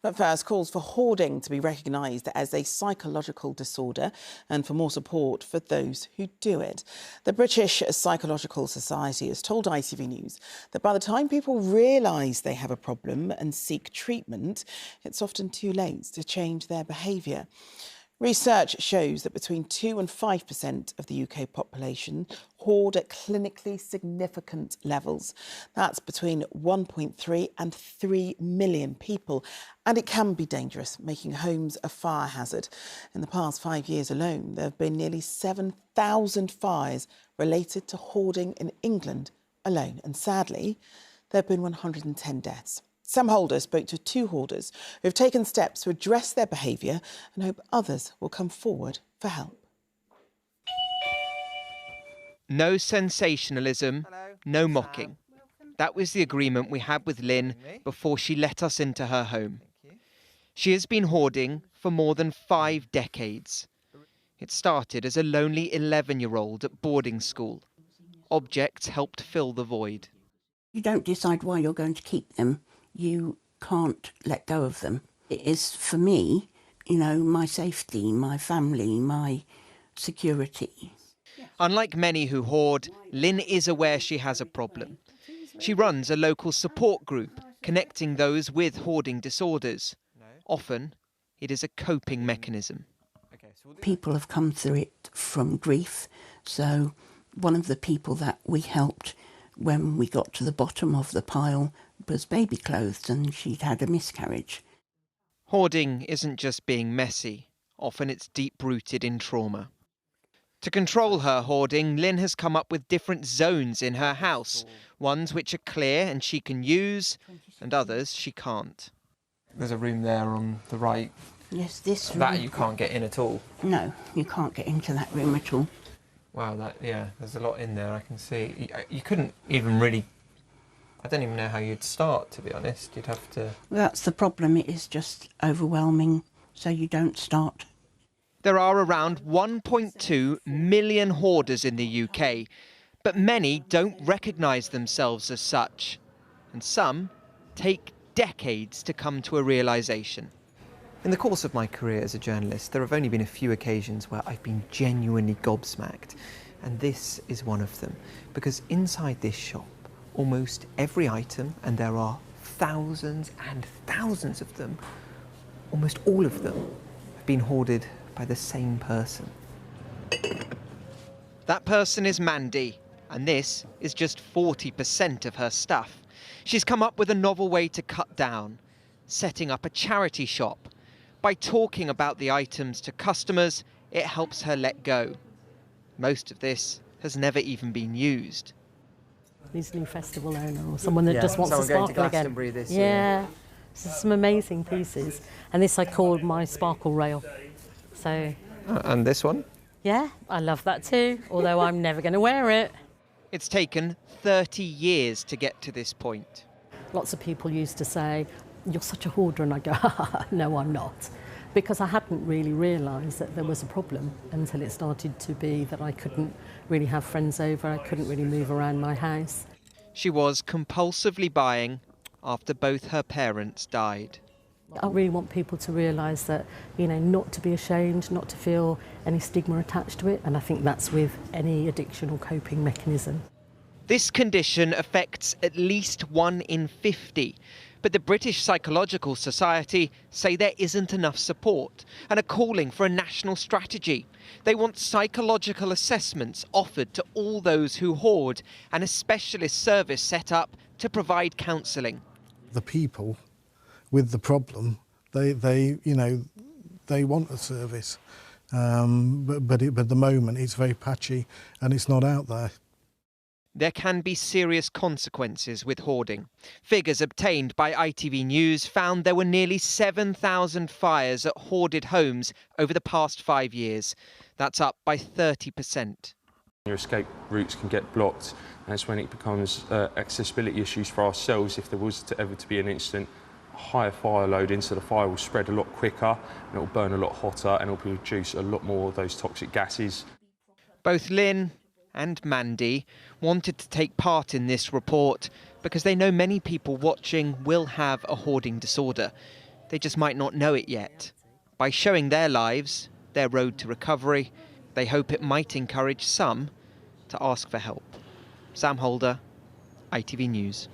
But first, calls for hoarding to be recognised as a psychological disorder and for more support for those who do it. The British Psychological Society has told ITV News that by the time people realise they have a problem and seek treatment, it's often too late to change their behaviour. Research shows that between 2 and 5% of the UK population hoard at clinically significant levels. That's between 1.3 and 3 million people. And it can be dangerous, making homes a fire hazard. In the past 5 years alone, there have been nearly 7,000 fires related to hoarding in England alone. And sadly, there have been 110 deaths. Some holders spoke to 2 hoarders who have taken steps to address their behaviour and hope others will come forward for help. No sensationalism, no mocking. That was the agreement we had with Lynn before she let us into her home. She has been hoarding for more than 5 decades. It started as a lonely 11-year-old at boarding school. Objects helped fill the void. You don't decide why you're going to keep them. You can't let go of them. It is, for me, my safety, my family, my security. Unlike many who hoard, Lynn is aware she has a problem. She runs a local support group connecting those with hoarding disorders. Often, it is a coping mechanism. People have come through it from grief. So one of the people that we helped when we got to the bottom of the pile was baby clothes, and she'd had a miscarriage. Hoarding isn't just being messy. Often it's deep-rooted in trauma. To control her hoarding, Lynn has come up with different zones in her house. Ones which are clear and she can use, and others she can't. There's a room there on the right. Yes, this room. That you can't get in at all? No, you can't get into that room at all. Wow, there's a lot in there, I can see. You couldn't even really... I don't even know how you'd start, to be honest. You'd have to... Well, that's the problem. It is just overwhelming, so you don't start. There are around 1.2 million hoarders in the UK, but many don't recognise themselves as such. And some take decades to come to a realisation. In the course of my career as a journalist, there have only been a few occasions where I've been genuinely gobsmacked. And this is one of them. Because inside this shop, almost every item, and there are thousands and thousands of them, almost all of them have been hoarded by the same person. That person is Mandy, and this is just 40% of her stuff. She's come up with a novel way to cut down, setting up a charity shop. By talking about the items to customers, it helps her let go. Most of this has never even been used. He's a new festival owner or someone that just wants to sparkle again. This year. Some amazing pieces. And this I called my sparkle rail. So. And this one? Yeah, I love that too, although I'm never going to wear it. It's taken 30 years to get to this point. Lots of people used to say, "You're such a hoarder," and I go, "No, I'm not." Because I hadn't really realised that there was a problem until it started to be that I couldn't really have friends over, I couldn't really move around my house. She was compulsively buying after both her parents died. I really want people to realise that, not to be ashamed, not to feel any stigma attached to it, and I think that's with any addiction or coping mechanism. This condition affects at least 1 in 50. But the British Psychological Society say there isn't enough support and are calling for a national strategy. They want psychological assessments offered to all those who hoard and a specialist service set up to provide counselling. The people with the problem, they want a service, but at the moment it's very patchy and it's not out there. There can be serious consequences with hoarding. Figures obtained by ITV News found there were nearly 7,000 fires at hoarded homes over the past 5 years. That's up by 30%. Your escape routes can get blocked, and it's when it becomes accessibility issues for ourselves. If there was ever to be an incident, a higher fire load into the fire will spread a lot quicker, and it will burn a lot hotter, and it will produce a lot more of those toxic gases. Both Lynn and Mandy wanted to take part in this report because they know many people watching will have a hoarding disorder. They just might not know it yet. By showing their lives, their road to recovery, they hope it might encourage some to ask for help. Sam Holder, ITV News.